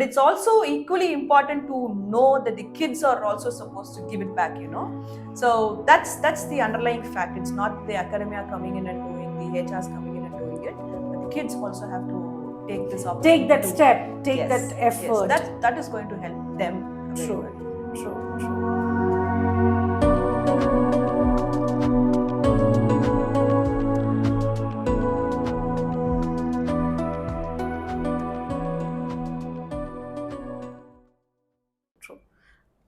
It's also equally important to know that the kids are also supposed to give it back, So that's the underlying fact. It's not the academia coming in and doing, the HRs coming in and doing it, but the kids also have to take this opportunity. Take that step, take that effort. Yes, that is going to help them very well. True.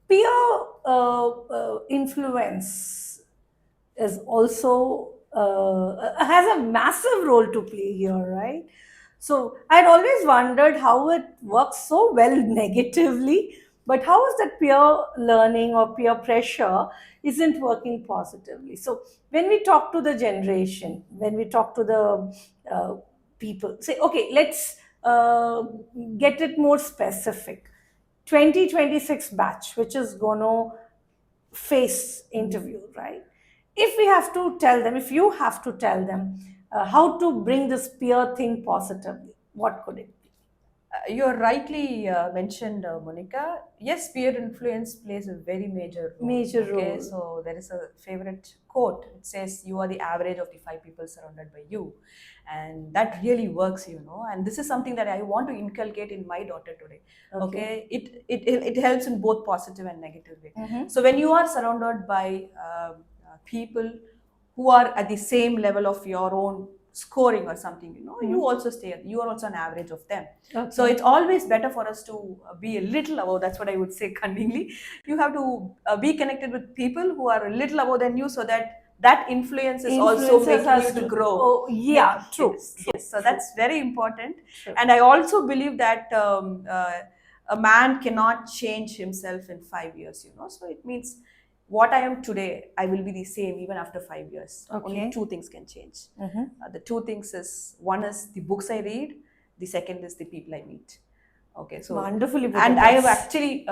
Peer influence is also has a massive role to play here, right? So I'd always wondered how it works so well negatively, but how is that peer learning or peer pressure isn't working positively? So when we talk to the generation, when we talk to the people, say, okay, let's get it more specific. 2026 batch, which is going to face interview, right? If we have to tell them, if you have to tell them how to bring this peer thing positively, what could it be? You're rightly mentioned, Monica. Yes, peer influence plays a very major role. Major Okay, role. so there is a favorite quote. It says, "You are the average of the five people surrounded by you," and that really works, And this is something that I want to inculcate in my daughter today. Okay, it helps in both positive and negative way. So when you are surrounded by people who are at the same level of your own scoring or something, you also you are also an average of them. So it's always better for us to be a little above. That's what I would say cunningly. You have to be connected with people who are a little above than you, so that influence is also making you to grow. Oh, yeah, true. Yes, so that's very important. And I also believe that a man cannot change himself in 5 years, so it means what I am today, I will be the same even after 5 years. Only two things can change. The two things is, one is the books I read, the second is the people I meet. Okay, so Wonderfully put. And I have actually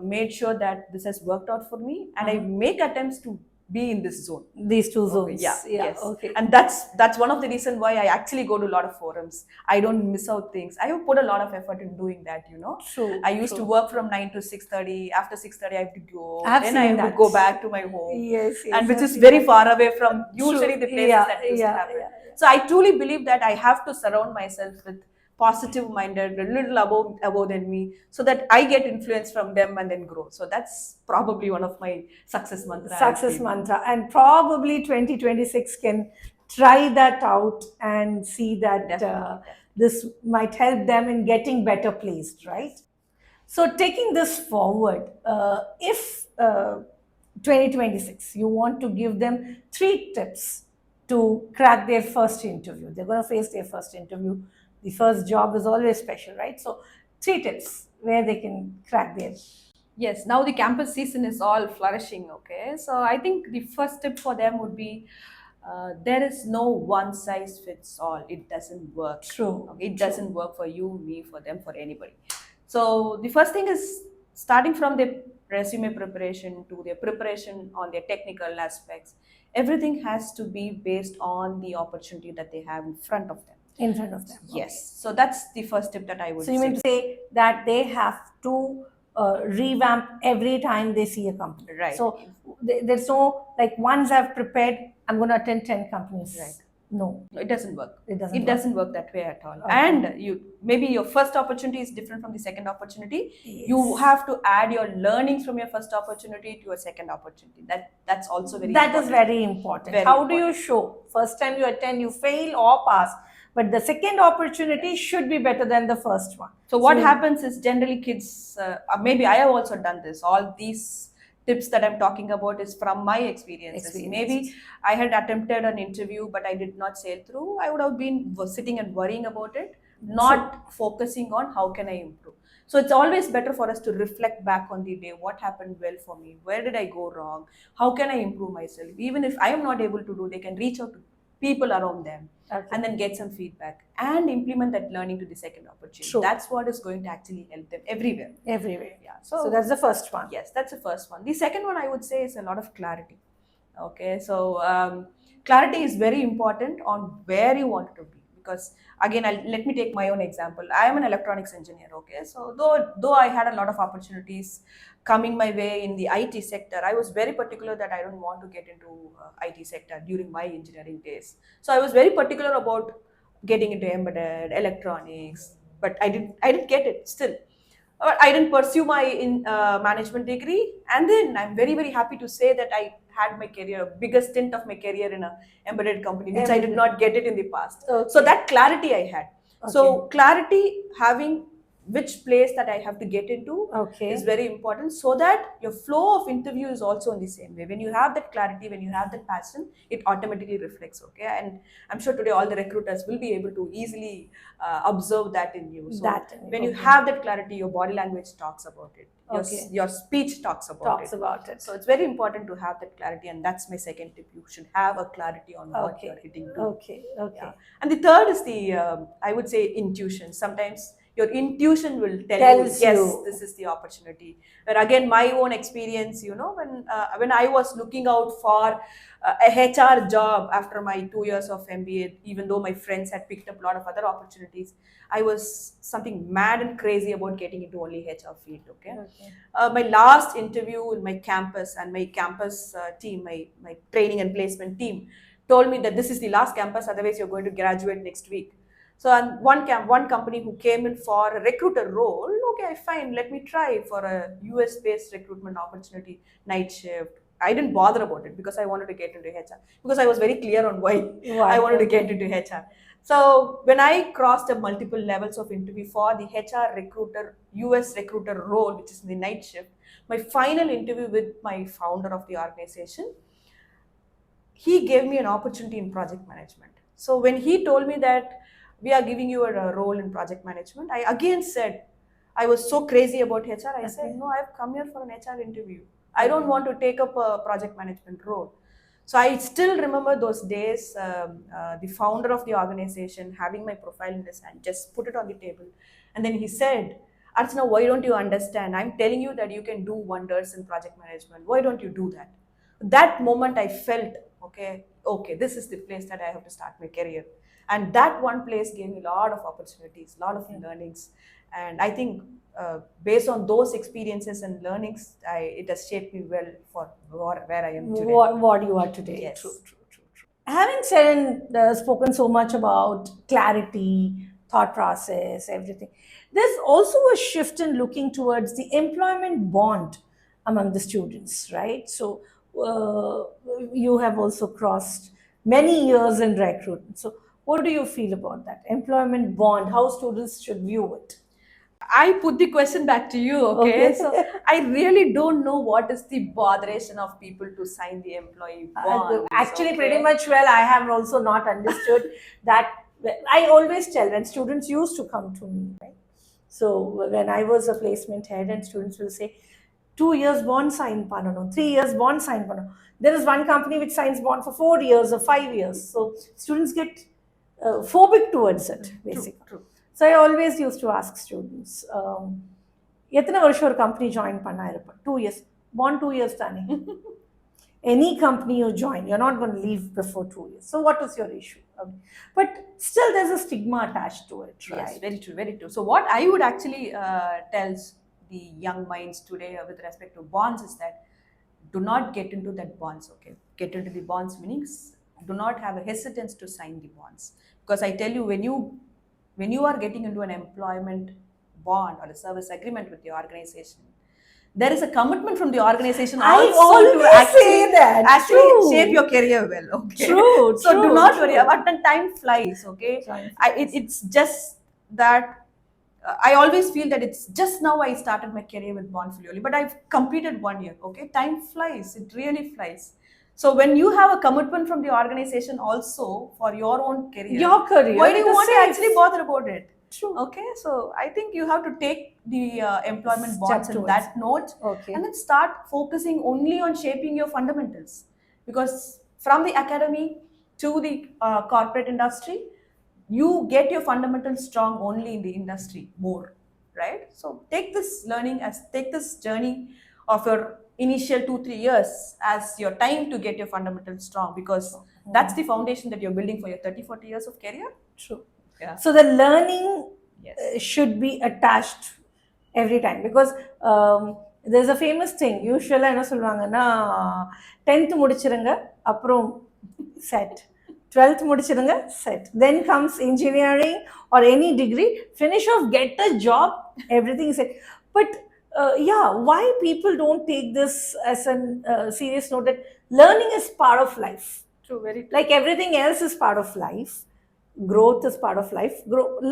made sure that this has worked out for me, and I make attempts to be in this zone. These two zones. Yes. Okay. And that's one of the reasons why I actually go to a lot of forums. I don't miss out things. I have put a lot of effort in doing that. True. I used to work from 9 to 6:30. After 6:30, I have to go. I have then seen I have that. to go back to my home. Yes. And which is very far away from usually the places that used to happen. So I truly believe that I have to surround myself with positive minded, a little above than me, so that I get influence from them and then grow. So that's probably one of my success mantra. And probably 2026 can try that out and see that this might help them in getting better placed, right? So taking this forward, if 2026 you want to give them 3 tips to crack their first interview, they're going to face their first interview. The first job is always special, right? So 3 tips where they can crack their. Yes, now the campus season is all flourishing. Okay, so I think the first tip for them would be, there is no one size fits all. It doesn't work. True. Okay? It doesn't work for you, me, for them, for anybody. So the first thing is starting from their resume preparation to their preparation on their technical aspects. Everything has to be based on the opportunity that they have in front of them. Yes. So that's the first tip that I would say. So you mean to say that they have to revamp every time they see a company. Right. So there's no, like, once I've prepared, I'm going to attend 10 companies. Right. No, it doesn't work. It doesn't work that way at all. And maybe your first opportunity is different from the second opportunity. Yes. You have to add your learnings from your first opportunity to your second opportunity. That's also very That important. is very important. Very How important. do you show? First time you attend, you fail or pass, but the second opportunity should be better than the first one. So what happens is, generally kids, maybe I have also done this, all these tips that I'm talking about is from my experiences. Maybe I had attempted an interview, but I did not sail through. I would have been sitting and worrying about it, not focusing on how can I improve. So it's always better for us to reflect back on the day. What happened well for me? Where did I go wrong? How can I improve myself? Even if I am not able to do, they can reach out to people around them and then get some feedback and implement that learning to the second opportunity. True. That's what is going to actually help them everywhere. Yeah. So that's the first one. Yes, that's the first one. The second one I would say is a lot of clarity. Okay, so clarity is very important on where you want to be, because again, let me take my own example. I am an electronics engineer, okay? So though I had a lot of opportunities coming my way in the IT sector, I was very particular that I don't want to get into IT sector during my engineering days. So I was very particular about getting into embedded electronics, but I didn't get it still. I didn't pursue my management degree, and then I'm very happy to say that I had my career, biggest stint of my career in a embedded company, which I did not get it in the past. Okay. So that clarity I had. Okay. So clarity, having which place that I have to get into Okay. is very important, so that your flow of interview is also in the same way. When you have that clarity, when you have that passion, it automatically reflects. Okay, and I'm sure today all the recruiters will be able to easily observe that in you. So when you have that clarity, your body language talks about it. Your speech talks about it. So it's very important to have that clarity, and that's my second tip. You should have a clarity on what you're hitting to. Okay. Yeah. And the third is the I would say intuition. Sometimes your intuition will tell you, yes, this is the opportunity. But again, my own experience, when I was looking out for a HR job after my 2 years of MBA, even though my friends had picked up a lot of other opportunities, I was something mad and crazy about getting into only HR field. Okay. My last interview in my campus, and my campus team, my training and placement team, told me that this is the last campus, otherwise you're going to graduate next week. So and one company who came in for a recruiter role, okay, fine, let me try for a US based recruitment opportunity, night shift. I didn't bother about it because I wanted to get into HR, because I was very clear on why I wanted to get into HR. So when I crossed the multiple levels of interview for the HR recruiter, US recruiter role, which is in the night shift, my final interview with my founder of the organization, he gave me an opportunity in project management. So when he told me that we are giving you a role in project management, I again said, I was so crazy about HR. I said, no, I've come here for an HR interview. I don't want to take up a project management role. So I still remember those days, the founder of the organization having my profile in his hand, just put it on the table. And then he said, Archana, why don't you understand? I'm telling you that you can do wonders in project management. Why don't you do that? That moment I felt, okay, this is the place that I have to start my career. And that one place gave me a lot of opportunities, a lot of learnings. And I think based on those experiences and learnings, it has shaped me well for where I am today. What you are today. Yes. True. Having said and spoken so much about clarity, thought process, everything, there's also a shift in looking towards the employment bond among the students, right? So you have also crossed many years in recruitment. So what do you feel about that employment bond? How students should view it? I put the question back to you, okay? So I really don't know what is the botheration of people to sign the employee bond. Actually, pretty much well, I have also not understood that. I always tell when students used to come to me, right? So when I was a placement head and students will say, 2 years bond sign panano, 3 years bond sign panano. There is one company which signs bond for 4 years or 5 years. So students get phobic towards it, basically. True. So I always used to ask students, எத்தனை வருஷம் ஒரு company join பண்ணா இருப்ப? 2 years. Bond 2 years தானே. Any company you join, you're not going to leave before 2 years. So what is your issue? But still there's a stigma attached to it, right? Yes, very true. So what I would actually tell the young minds today with respect to bonds is that do not get into that bonds, okay? Get into the bonds meanings, do not have a hesitance to sign the bonds. Because I tell you, when you are getting into an employment bond or a service agreement with the organization, there is a commitment from the organization also to actually shape your career well. Okay. True. So do not worry. But then time flies. Okay. It's just that I always feel that it's just now I started my career with Bond Filioli, but I've completed 1 year. Okay. Time flies. It really flies. So when you have a commitment from the organization also for your own career, why do you want to actually bother about it? True. Okay, so I think you have to take the employment bonds in that note, and then start focusing only on shaping your fundamentals. Because from the academy to the corporate industry, you get your fundamentals strong only in the industry more, right? So take this journey of your initial 2-3 years as your time to get your fundamentals strong, because that's the foundation that you're building for your 30-40 years of career. True. Yeah. So the learning Yes. should be attached every time, because there's a famous thing யூஸ்வலாக என்ன சொல்லுவாங்கன்னா 10th முடிச்சிருங்க அப்புறம் set, 12th முடிச்சிருங்க set, then comes engineering or any degree, finish off, get a job, everything is set. But yeah, why people don't take this as a serious note that learning is part of life. True, very true. Like everything else is part of life, growth is part of life,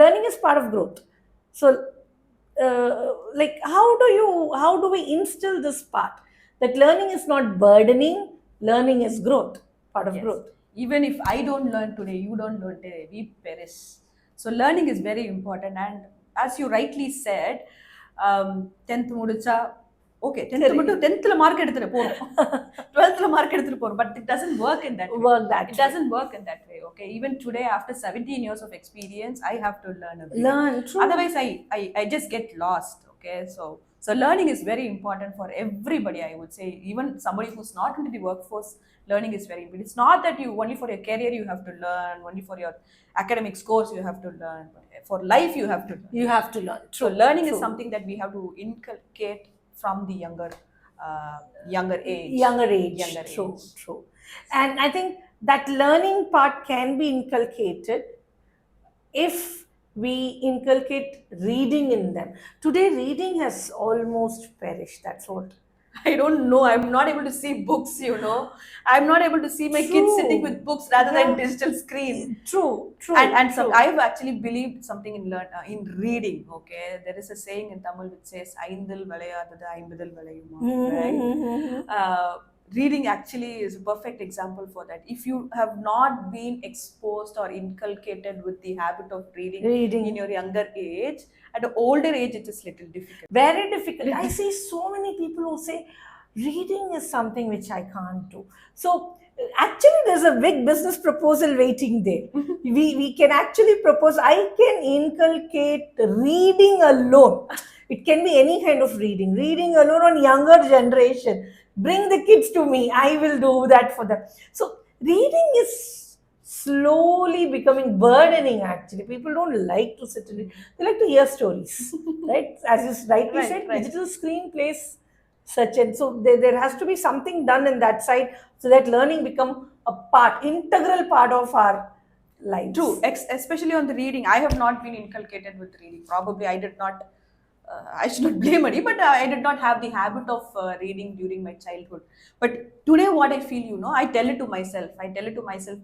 learning is part of growth. So like how do we instill this part that learning is not burdening, learning is growth, part of Yes. growth. Even if I don't learn today, you don't learn today, we perish. So learning is very important. And as you rightly said, 10th முடிச்சா okay, 10th மட்டும் 10thல mark எடுத்துட்டு போறோம், 12thல mark எடுத்துட்டு போறோம், but it doesn't work in that way. It doesn't work in that way. Okay, even today after 17 years of experience, I have to learn a bit. True. Otherwise I just get lost. Okay, so learning is very important for everybody, I would say. Even somebody who's not into the workforce, learning is very important. It's not that you only for your career you have to learn, only for your academic scores you have to learn. For life you have to learn. You have to learn. True. So learning is something that we have to inculcate from the younger age. True. And I think that learning part can be inculcated if we inculcate reading in them. Today reading has almost perished. That's what I don't know. I'm not able to see books, I'm not able to see my kids sitting with books rather than digital screen. True. And so I've actually believed something in reading. Okay, there is a saying in Tamil which says "Aindil valayadadu aimbadil valayuma." Right? Reading actually is a perfect example for that. If you have not been exposed or inculcated with the habit of reading in your younger age, at an older age it is little difficult. Very difficult. I see so many people who say reading is something which I can't do. So actually there's a big business proposal waiting there. we can actually propose, I can inculcate reading alone. It can be any kind of reading alone on younger generation. Bring the kids to me, I will do that for them. So reading is slowly becoming burdening. Actually, people don't like to sit and read. They like to hear stories. Right, as you rightly said, digital screen plays such, and so there has to be something done in that side so that learning become a integral part of our lives. True. Especially on the reading, I have not been inculcated with reading. Probably I did not, I should not blame anybody, but I did not have the habit of reading during my childhood. But today what I feel, I tell it to myself.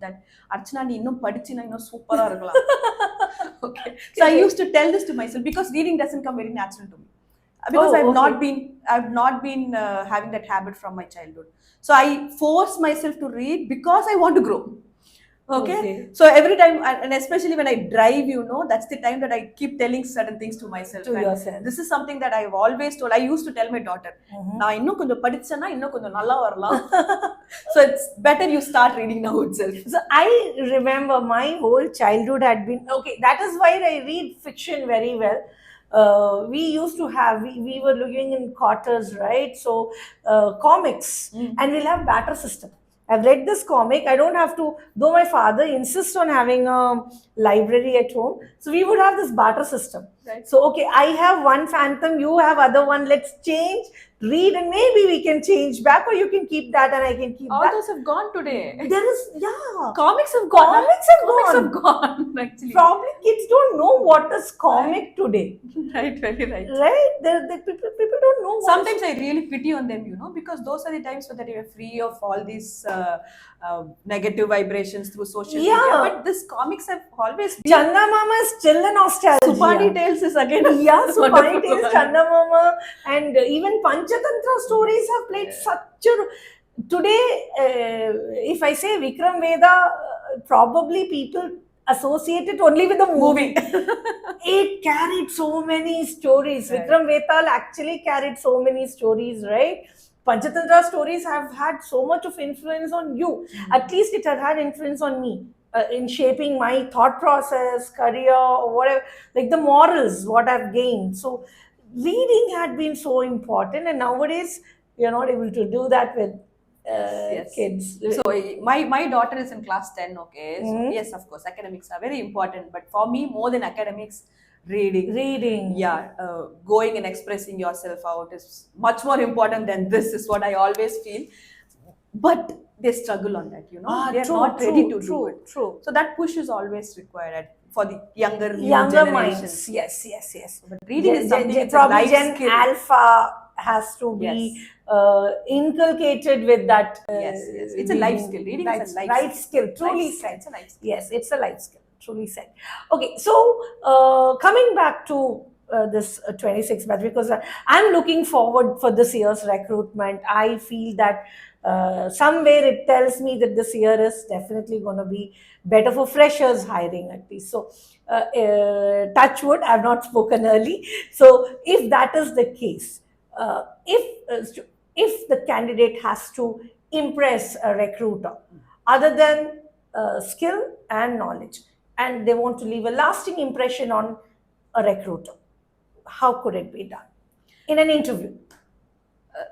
That Archana, நீ இன்னும் படிச்சினா இன்னும் சூப்பரா இருக்கலாம். Okay. So I used to tell this to myself because reading doesn't come very natural to me. Because I've not been having that habit from my childhood. So I force myself to read because I want to grow. Okay. So every time, and especially when I drive, that's the time that I keep telling certain things to myself. To yourself. This is something that I've always told. I used to tell my daughter, "Na innum konjam padichana innum konjam nalla varalam." So it's better you start reading now itself. So I remember my whole childhood had been okay. That is why I read fiction very well. We used to have, we were living in quarters, right? So comics, and we'll have barter system. I've read this comic. I don't have to, though my father insists on having a library at home. So we would have this barter system. Right. So, okay, I have one Phantom, you have other one. Let's change, read, and maybe we can change back, or you can keep that and I can keep all that. All those have gone today. There is, Comics have gone. Comics have gone, actually. Probably kids don't know what is comic today. Right, very right. Right? People don't know what. Sometimes I really pity on them, because those are the times that you are free of all these negative vibrations through social media. But this comics have always been. Chanda Mama is still a nostalgia. Supani Tales is again. Yeah, Supani Tales, Chanda Mama, and even Panchatantra stories have played such a. Today, if I say Vikram Veda, probably people associate it only with the movie. It carried so many stories. Right. Vikram Vedal actually carried so many stories, right? Panchatantra stories have had so much of influence on you. At least it had influence on me in shaping my thought process, career, or whatever, like the morals, what I've gained. So reading had been so important, and nowadays you're not able to do that with Yes. kids. So my daughter is in class 10, okay? So Mhm. yes, of course, academics are very important, but for me, more than academics, reading. Yeah, going and expressing yourself out is much more important than this, is what I always feel. But they struggle on that, they're not ready to do it. True. So that push is always required for the younger, new Younger minds, generations. yes. But reading is something, it's a Probably life Gen skill. Alpha has to Yes. be inculcated with that. Yes. It's a life skill. Reading is a life skill. Truly Life skill. said. It's a life skill. Yes, it's a life skill. Truly said. Okay, so coming back to this 26 batch, because I'm looking forward for this year's recruitment. I feel that somewhere it tells me that this year is definitely going to be better for freshers hiring at least. So, touch wood, I've not spoken early. So, if that is the case, if the candidate has to impress a recruiter, other than skill and knowledge, and they want to leave a lasting impression on a recruiter, how could it be done in an interview?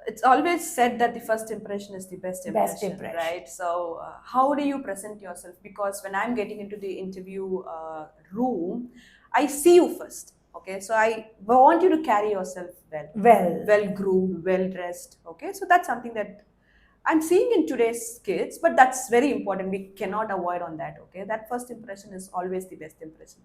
It's always said that the first impression is the best impression, right? So how do you present yourself? Because when I'm getting into the interview room, I see you first, okay? So I want you to carry yourself well groomed, well dressed, okay? So that's something that I'm seeing in today's kids, but that's very important. We cannot avoid on that, okay? That first impression is always the best impression.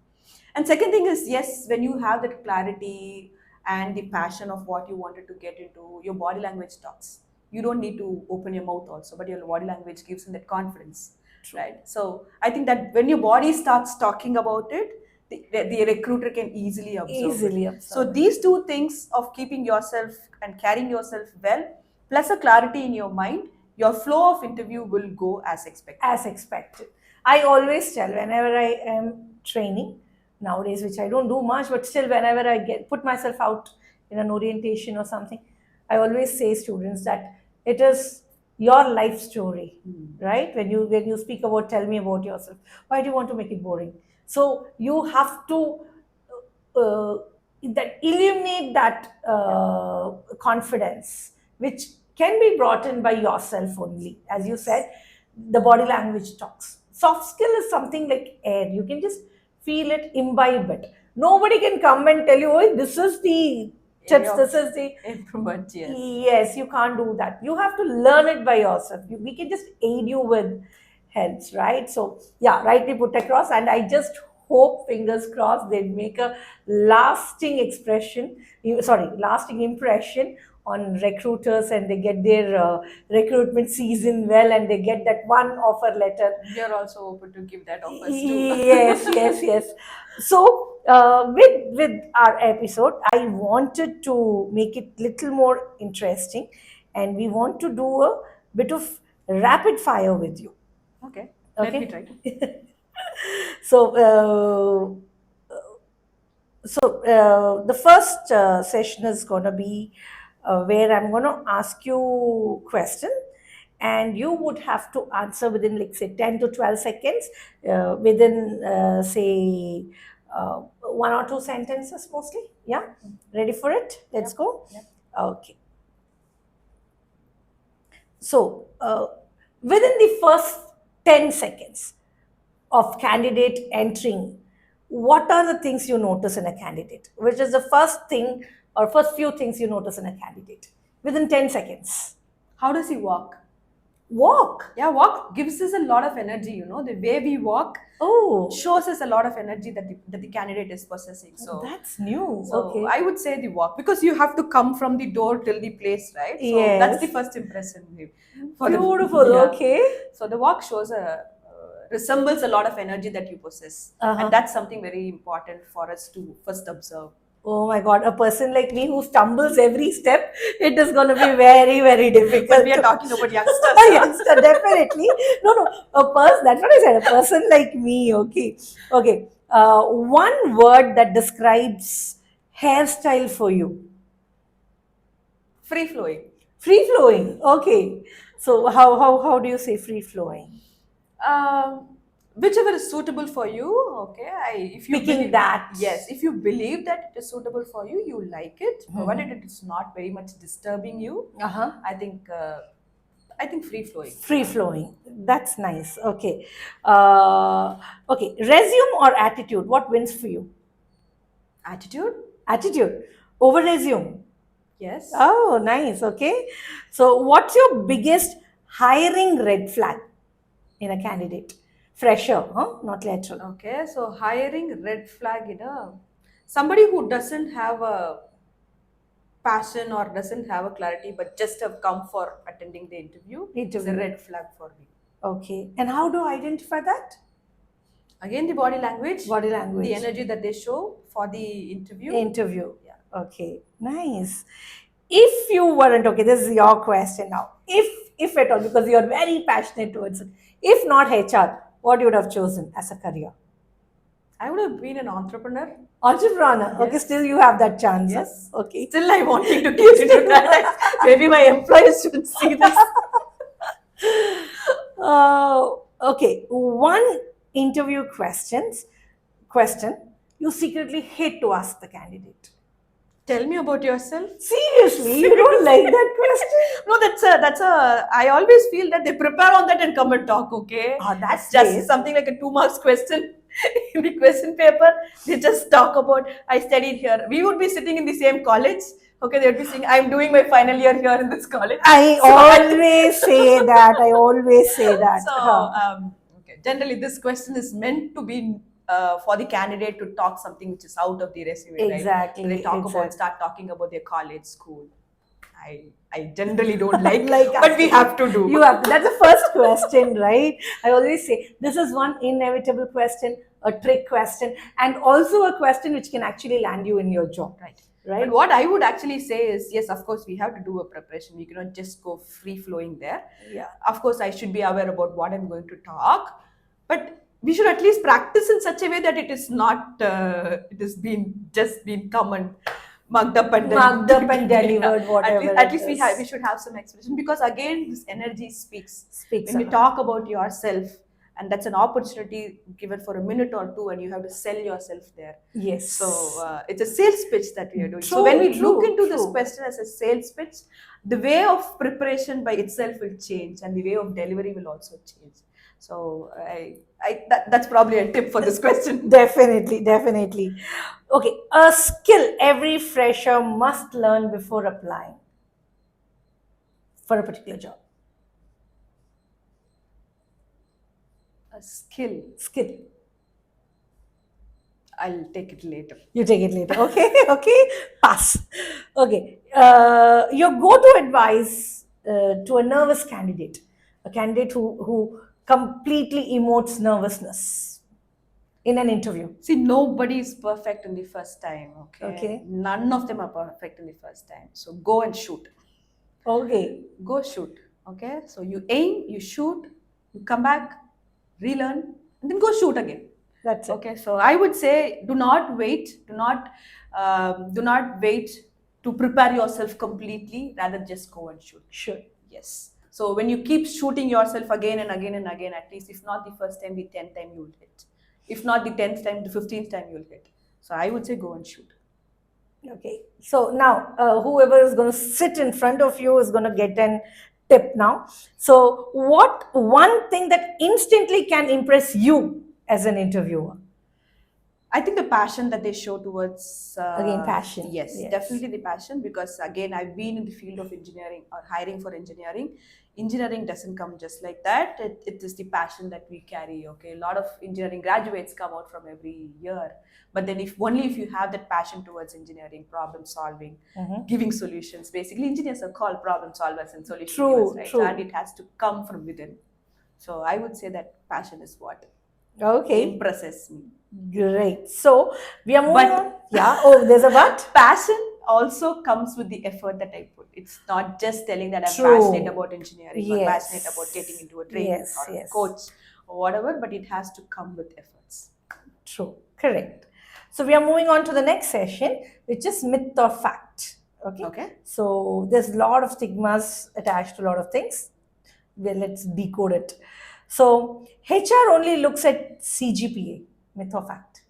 And second thing is, yes, when you have that clarity and the passion of what you wanted to get into, your body language talks. You don't need to open your mouth also, but your body language gives them that confidence, right? So I think that when your body starts talking about it, the recruiter can easily observe it. So these two things of keeping yourself and carrying yourself well, plus a clarity in your mind, your flow of interview will go as expected. I always tell whenever I am training nowadays, which I don't do much, but still whenever I put myself out in an orientation or something, I always say students that it is your life story, right? When you speak about, tell me about yourself. Why do you want to make it boring? So you have to uh, that illuminate that confidence, which can be brought in by yourself only. As you said, the body language talks. Soft skill is something like air. You can just feel it, imbibe it. Nobody can come and tell you, oh, this is the tips, this is the improvement. Yes, you can't do that. You have to learn it by yourself. We can just aid you with helps, right? So, yeah, rightly put across. And I just hope, fingers crossed, they make a lasting lasting impression on recruiters, and they get their recruitment season well, and they get that one offer letter. We are also open to give that offers too. Yes. So, with our episode, I wanted to make it little more interesting, and we want to do a bit of rapid fire with you. Okay. Okay. Let me try. So, the first session is going to be where I'm going to ask you question, and you would have to answer within, like, say, 10 to 12 seconds, within say 1 or 2 sentences mostly. Yeah, ready for it? Let's go. Yep. Okay. So within the first 10 seconds of candidate entering, what are the things you notice in a candidate? Which is the first thing or first few things you notice in a candidate within 10 seconds? How does he walk? Walk? Yeah, walk gives us a lot of energy, the way we walk shows us a lot of energy that the candidate is possessing. So that's new. So Okay. I would say the walk, because you have to come from the door till the place, right? So Yes. that's the first impression. Beautiful. Okay. So the walk shows resembles a lot of energy that you possess, and that's something very important for us to first observe. Oh my God, a person like me who stumbles every step, it is going to be very, very difficult. But we are talking about youngsters. A youngster, definitely. No, a person, that's what I said, a person like me, okay. One word that describes hairstyle for you. Free flowing. Free flowing, okay. So how do you say free flowing? Whichever is suitable for you, okay. If you Picking believe, that. yes, if you believe that it is suitable for you, you like it, provided it is not very much disturbing you. I think I think free flowing. Free flowing. That's nice. Okay. Okay. Resume or attitude? What wins for you? Attitude? Attitude over resume. Yes. Oh, nice. Okay. So, what's your biggest hiring red flag in a candidate? Fresher, huh? Not lateral. Okay, so hiring red flag in a somebody who doesn't have a passion or doesn't have a clarity but just have come for attending the interview is a Interview. red flag for me. Okay. And how do I identify that? Again, the body language, Body the language. energy that they show for the interview. Interview. Yeah. Okay. Nice. If you weren't, okay, this is your question now. If at all, because you're very passionate towards it. If not HR, what you would have chosen as a career? I would have been an entrepreneur. Entrepreneur. Okay, Yes. still you have that chance. Huh? Yes. Okay. Still, I wanting to get into that. Maybe my employers should see this. Okay. One interview question you secretly hate to ask the candidate. Tell me about yourself. Seriously, you don't like that question? No, that's a. I always feel that they prepare on that and come and talk. Okay, That's just great. something like a 2 marks question in the question paper. They just talk about I studied here. We would be sitting in the same college. Okay, they would be saying I'm doing my final year here in this college. I So always say that. I always say that. So okay, generally this question is meant to be for the candidate to talk something which is out of the resume, Exactly. right? They talk about start talking about their college, school. I generally don't like, but we have to do. You have to. That's the first question, right? I always say this is one inevitable question, a trick question, and also a question which can actually land you in your job. Right. Right. But what I would actually say is, yes, of course, we have to do a preparation. We cannot just go free flowing there. Yeah. Of course, I should be aware about what I'm going to talk, but we should at least practice in such a way that it is not, it has been come and mugged up and delivered, whatever. At least we should have some expression, because again, this energy speaks. When you talk about yourself, and that's an opportunity given for a minute or two, and you have to sell yourself there. Yes. So it's a sales pitch that we are doing. So when we look into this question as a sales pitch, the way of preparation by itself will change, and the way of delivery will also change. So that's probably a tip for this question. Definitely. Okay, a skill every fresher must learn before applying for a particular job. A skill. I'll take it later. You take it later. Okay. Pass. Okay. Your go-to advice to a nervous candidate, a candidate who completely emotes nervousness in an interview. See, nobody is perfect in the first time. Okay. None of them are perfect in the first time. So go and shoot. Okay. Go shoot. Okay. So you aim, you shoot, you come back, relearn, and then go shoot again. That's it. Okay. So I would say, do not wait. Do not wait to prepare yourself completely. Rather, just go and shoot. Sure. Yes. So when you keep shooting yourself again and again and again, at least if not the first time, the 10th time you will hit. If not the 10th time, the 15th time you will hit. So I would say go and shoot. Okay. So now whoever is going to sit in front of you is going to get an tip now. So what one thing that instantly can impress you as an interviewer? I think the passion that they show towards again, passion. Yes, definitely the passion, because again, I've been in the field of engineering or hiring for engineering. Engineering doesn't come just like that. It is the passion that we carry. Okay, a lot of engineering graduates come out from every year, but then if you have that passion towards engineering, problem solving, giving solutions. Basically, engineers are called problem solvers and solution givers, right? True. And it has to come from within. So I would say that passion is what impresses me. Great. So we are moving on. Yeah. Oh, there's a but. Passion also comes with the effort that I put. It's not just telling that I'm passionate about engineering or passionate about getting into a training or a coach or whatever, but it has to come with efforts. True. Correct. So we are moving on to the next session, which is myth or fact. Okay. So there's a lot of stigmas attached to a lot of things. Well, let's decode it. So HR only looks at CGPA. Myth or fact?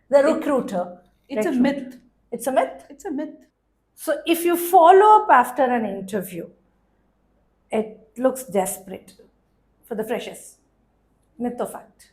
The recruiter. It's a myth. It's a myth? It's a myth. So if you follow up after an interview, It looks desperate for the freshers. Myth or fact?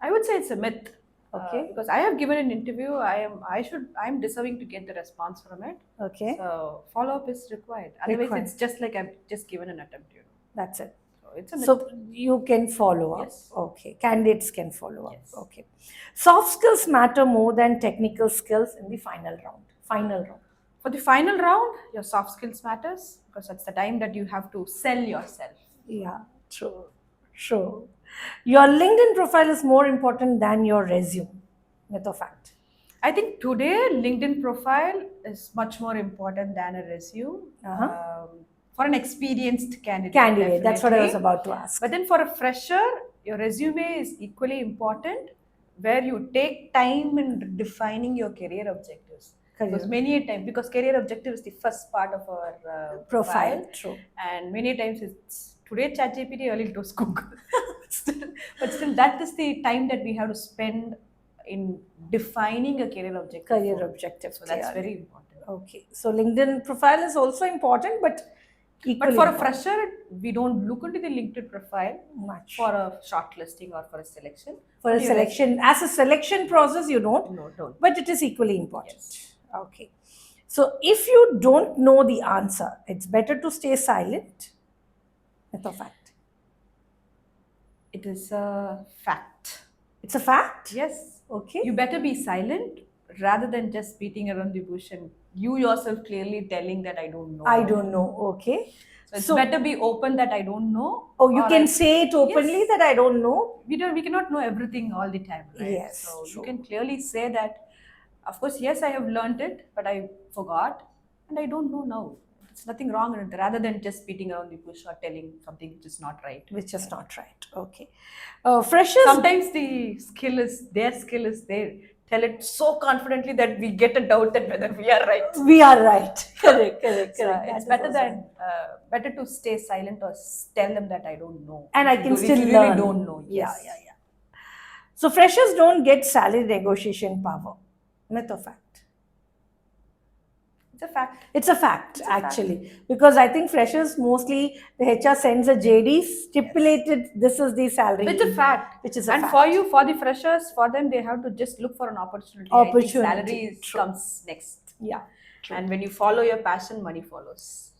I would say it's a myth. Okay. Because I have given an interview, I'm deserving to get the response from it. Okay. So follow up is required. Otherwise, Required. it's just like I've just given an attempt. That's it. So it's a myth. So you can follow up. Yes. Okay. Candidates can follow up. Yes. Okay. Soft skills matter more than technical skills in the final round. Final round. For the final round, your soft skills matters because that's the time that you have to sell yourself. Yeah, true. True. Your LinkedIn profile is more important than your resume. Myth or fact? I think today LinkedIn profile is much more important than a resume. For an experienced candidate. That's what I was definitely. about to ask. But then for a fresher, your resume is equally important, where you take time in defining your career objectives. Because many a time, because career objective is the first part of our profile. True. And many a times it's today ChatGPT, early it was Google. But still, that is the time that we have to spend in defining a career objective. Objective. So that's very important. Okay. So LinkedIn profile is also important, but equally for important. a fresher, we don't look into the LinkedIn profile much for a shortlisting or for a selection. For a selection, as a selection process, you don't. No, don't. But it is equally important. Yes. Okay. So if you don't know the answer, it's better to stay silent. Myth or fact? It is a fact. It's a fact? Yes. Okay. You better be silent rather than just beating around the bush and you yourself clearly telling that I don't know. I don't know. Okay. So it's better be open that I don't know. Oh, you can say it openly that I don't know. We cannot know everything all the time, right? Yes. So true. you can clearly say that, of course, yes, I have learned it, but I forgot and I don't know now. There's nothing wrong in it, rather than just beating around the bush or telling something which is not right. Which is not right. Okay. Freshers. Sometimes their skill is there. Tell it so confidently that we get a doubt that whether we are right. We are right. Correct. So it's better to stay silent or tell them that I don't know. And I can still learn. Really don't know. Yes. Yeah. So freshers don't get salary negotiation power. Myth or fact? It's a fact. It's a fact, actually. Because I think freshers, mostly the HR sends a JD stipulated, this is the salary. It's a fact. Which is a fact. And for the freshers, for them, they have to just look for an opportunity. I think salary comes next. Yeah. True. And when you follow your passion, money follows.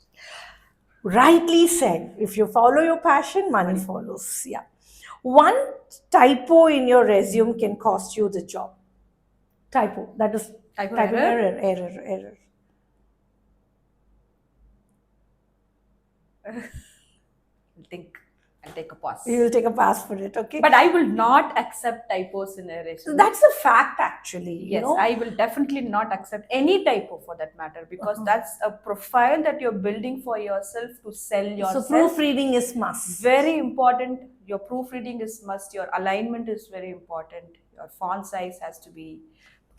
Rightly said. If you follow your passion, money follows. Yeah. One typo in your resume can cost you the job. Typo. That is typo error. Error. I'll take a pass. You will take a pass for it, okay? But I will not accept typos in a resume. That's a fact, actually. Yes, I will definitely not accept any typo for that matter, because that's a profile that you're building for yourself to sell yourself. So proofreading is must. Very important. Your proofreading is must. Your alignment is very important. Your font size has to be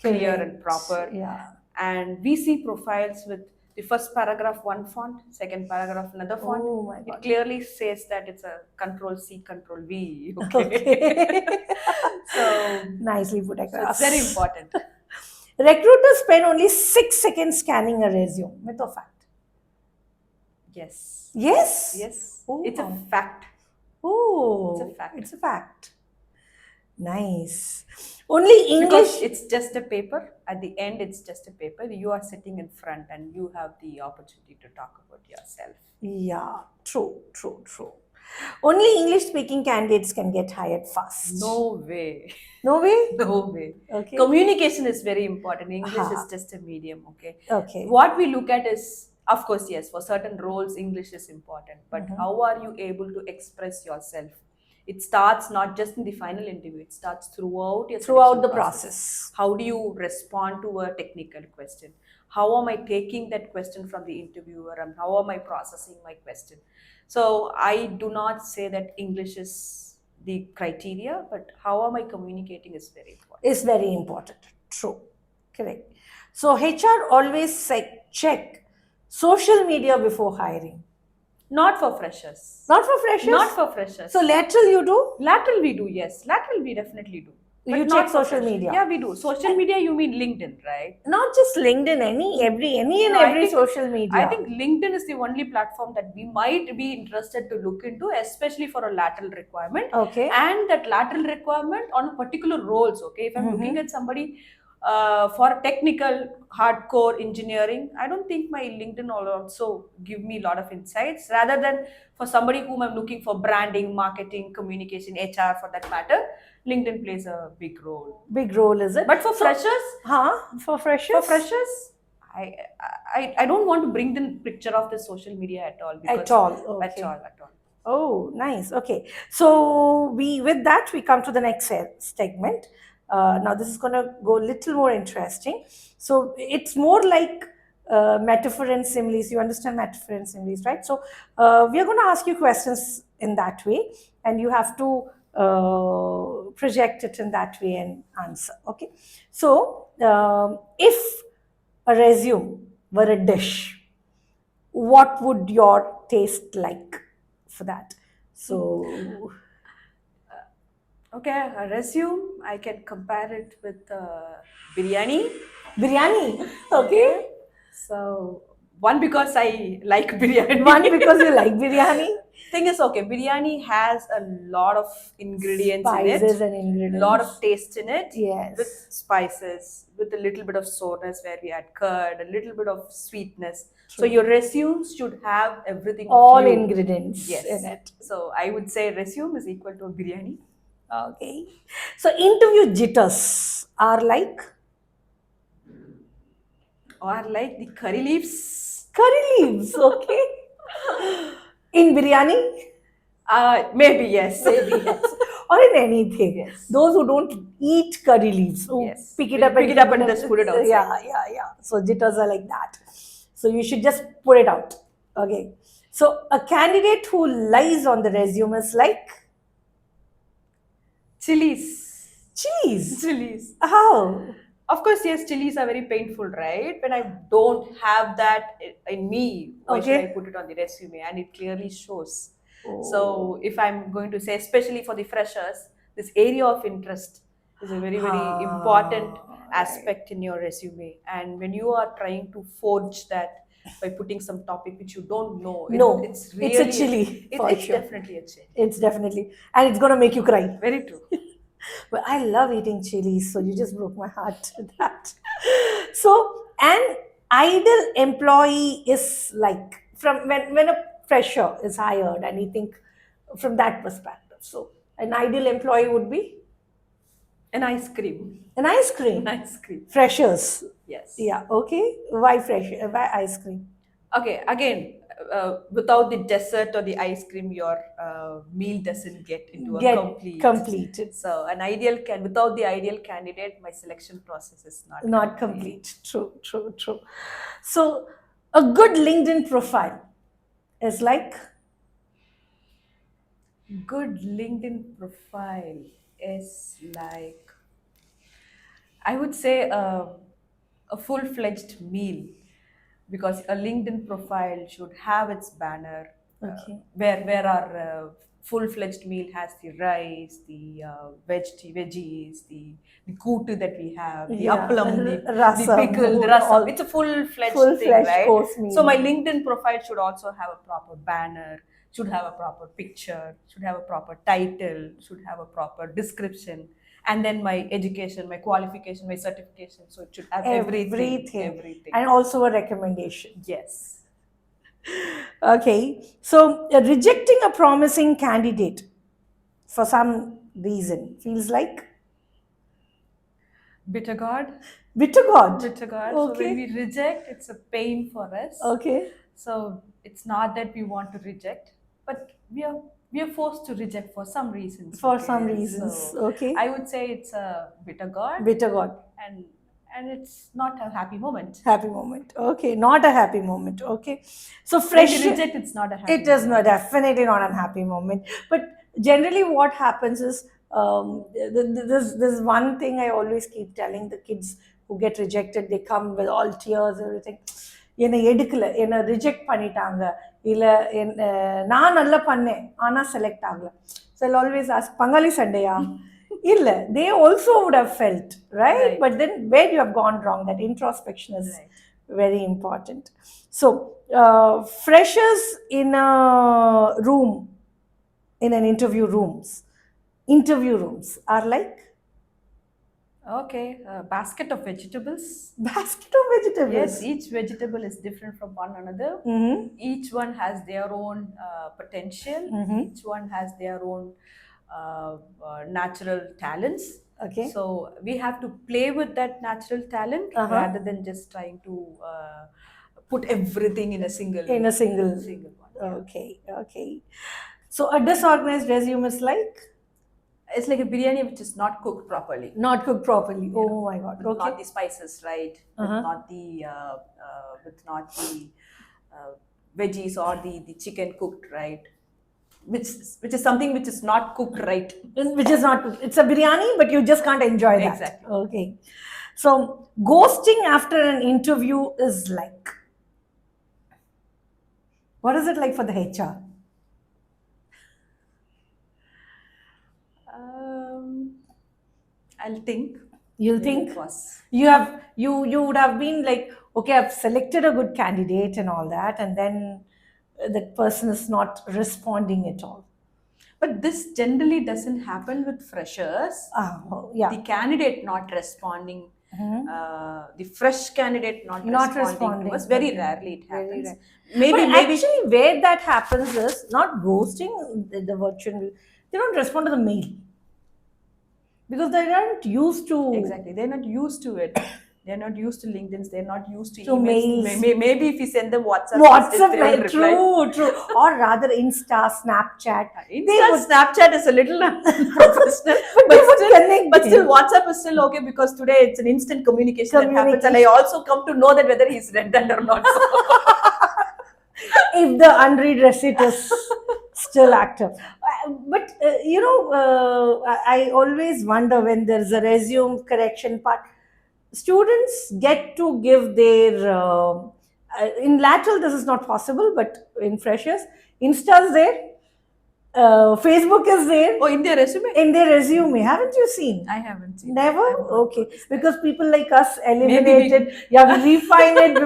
clear and proper. Yeah. And we see profiles with the first paragraph one font, second paragraph another font. Oh my God. It clearly says that it's a Control-C, Control-V. Okay. So nicely put across. So it's very important. Recruiters spend only 6 seconds scanning a resume. Myth or fact? Yes. Yes? Yes. Oh. It's a fact. Oh. It's a fact. It's a fact. Nice. Only English. Because it's just a paper. At the end, it's just a paper. You are sitting in front and you have the opportunity to talk about yourself. Yeah, true. Only English-speaking candidates can get hired fast. No way. No way? No way. Okay. Communication is very important. English is just a medium, okay? Okay. What we look at is, of course, yes, for certain roles, English is important. But how are you able to express yourself? It starts not just in the final interview, it starts throughout the process. How do you respond to a technical question? How am I taking that question from the interviewer, and how am I processing my question? So I do not say that English is the criteria, but how am I communicating is very important. It's very important. True. Correct. So HR always check social media before hiring. Not for freshers. Not for freshers? Not for freshers. So lateral you do? Lateral we do, yes. Lateral we definitely do. but You not check for social freshers. media. Yeah, we do. Social media, you mean LinkedIn, right? Not just LinkedIn, any and No, I every think social media. I think LinkedIn is the only platform that we might be interested to look into, especially for a lateral requirement. Okay. And that lateral requirement on particular roles. Okay, if I'm looking at somebody for technical hardcore engineering, I don't think my LinkedIn will also give me a lot of insights. Rather than for somebody whom I'm looking for branding, marketing, communication, HR for that matter, LinkedIn plays a big role. Big role, is it? But for freshers, For freshers? for freshers, I don't want to bring the picture of the social media at all. At all, okay. At all. Oh, nice. Okay. So with that, we come to the next segment. Now this is going to go a little more interesting. So it's more like metaphor and similes. You understand metaphor and similes, right? So we are going to ask you questions in that way, and you have to project it in that way and answer. Okay. So if a resume were a dish, what would your taste like for that? So Okay, a resume, I can compare it with biryani. biryani, okay. So, one because I like biryani. One because you like biryani. Thing is, okay, biryani has a lot of ingredients Spices in and it, ingredients. lot of taste in it, Yes. with spices, with a little bit of sourness where we add curd, a little bit of sweetness. So True. your resume should have everything. All of you. ingredients Yes. in it. So I would say resume is equal to a biryani. Okay. So interview jitters are like Or like the curry leaves. curry leaves, okay. In biryani? Maybe yes. Maybe yes. Or in anything. Yes. Those who don't eat curry leaves, who Yes. pick it We'll up pick it up and just put it outside. Yeah. So jitters are like that. So you should just put it out. Okay. So a candidate who lies on the resume is like Chilies. cheese. Chilies. How? Of course, yes, chilies are very painful, right? When I don't have that in me, why should I put it on the resume? And it clearly shows. So if I'm going to say, especially for the freshers, this area of interest is a very, very important aspect in your resume. And when you are trying to forge that by putting some topic which you don't know, it's really it's a chili. It's definitely a chili. It's definitely, and it's gonna make you cry. Very true. But I love eating chilies, so you just broke my heart with that. So an ideal employee is like from when a fresher is hired, and you think from that perspective. So an ideal employee would be An ice cream. an ice cream. An ice cream. Freshers. Yes. Yeah. Okay. Why fresh? Why ice cream? Okay. Again, without the dessert or the ice cream, your meal doesn't get into a completed. So without the ideal candidate, my selection process is not complete. True. So a good LinkedIn profile is like good LinkedIn profile is like, I would say a full-fledged meal, because a LinkedIn profile should have its banner, where our full-fledged meal has the rice, the veggies, the kootu that we have, the appalam, the pickle, the rasam. It's a full-fledged thing, right? Course meal. So my LinkedIn profile should also have a proper banner, should have a proper picture, should have a proper title, should have a proper description, and then my education, my qualification, my certification. So it should have everything. And also a recommendation. Yes. Okay. So rejecting a promising candidate for some reason feels like bitter gourd. Okay. So when we reject, it's a pain for us. Okay. So it's not that we want to reject, but we are forced to reject for some reasons. So, okay. I would say it's a bitter gourd. And it's not a happy moment. Okay, not a happy moment. Okay. So fresh. When we reject, it's not a happy moment. It is not, definitely not a happy moment. But generally what happens is, there's one thing I always keep telling the kids who get rejected. They come with all tears, everything. என்னை எடுக்கல என்னை reject பண்ணிட்டாங்க இல்லை நான் நல்லா பண்ணேன் ஆனால் select ஆகல ஸோ ஆல்வேஸ் ஆஸ்க் பங்காளி சண்டையா illa, they also would have felt, right? Right. But then where you have gone wrong, that introspection is Right. very important. So, freshers in a room, in an interview rooms are like Okay, a basket of vegetables. basket of vegetables. Yes, each vegetable is different from one another. Mm-hmm. Each one has their own potential. Mhm. Each one has their own natural talents. Okay. So we have to play with that natural talent rather than just trying to put everything in a single In a single. one. Yeah. Okay. Okay. So a disorganized resume is like It's like a biryani which is not cooked properly. not cooked properly. Oh my God. With Okay. not the spices right, with not the veggies or the chicken cooked right, which is something which is not cooked right. Which is not cooked. It's a biryani, but you just can't enjoy that. Exactly. Okay. So ghosting after an interview is like. What is it like for the HR? I'll think. You'll Maybe think it was. you would have been like, okay, I've selected a good candidate and all that, and then that person is not responding at all. But this generally doesn't happen with freshers. Yeah. The candidate not responding, the fresh candidate not responding to us. Very rarely it happens. Maybe actually, where that happens is not ghosting the virtual. They don't respond to the mail because they aren't used to. Exactly, they're not used to it. They're not used to LinkedIn's. They're not used to mails. Maybe if you send them WhatsApp, mail, true. Or rather, Insta, Snapchat. Snapchat is a little professional, but still, WhatsApp is still okay because today it's an instant communication that happens, and I also come to know that whether he's read that or not. If the unread receipt is still active. But I always wonder when there's a resume correction part. Students get to give their in lateral this is not possible, but in freshers, Insta's there, Facebook is there. Oh, in their resume? In their resume, haven't you seen? I haven't seen. Never? Okay, because people like us eliminated. We refine it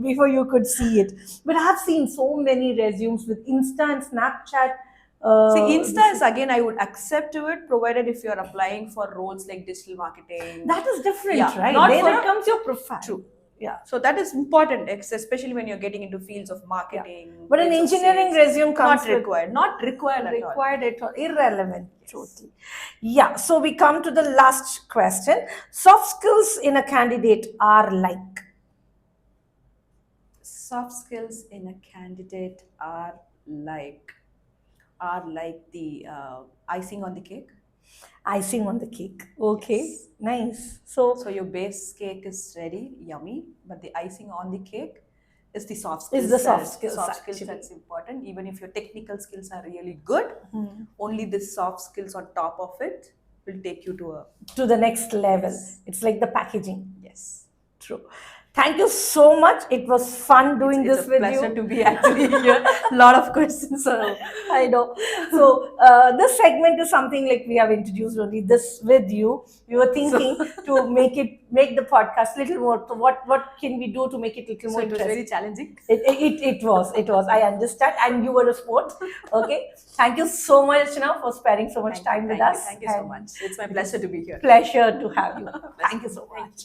before you could see it. But I have seen so many resumes with Insta and Snapchat. See, Insta is again, I would accept to it, provided if you're applying for roles like digital marketing. That is different, right? Not then it comes your profile. True. Yeah. So that is important, especially when you're getting into fields of marketing. Yeah. But an engineering resume comes not required. Not required at all. Required at all. Irrelevant. Yes. Totally. Yeah. So we come to the last question. Soft skills in a candidate are like? Soft skills in a candidate are like the icing on the cake. Icing on the cake. Okay, yes. Nice. So your base cake is ready, yummy, but the icing on the cake is the soft skills. Is the soft skills. That's important. Even if your technical skills are really good, only the soft skills on top of it will take you to the next level. Yes. It's like the packaging. Yes. True. Thank you so much. It was fun doing this with you. It's a pleasure to be actually here. A lot of questions. I know. So this segment is something like we have introduced only this with you. We were thinking to make the podcast a little more. So what can we do to make it a little more interesting? It was very challenging. It was. I understand. And you were a sport. Okay. Thank you so much, Archana, for sparing so much time with us. Thank you so much. It's my pleasure to be here. Pleasure to have you. Thank you so much.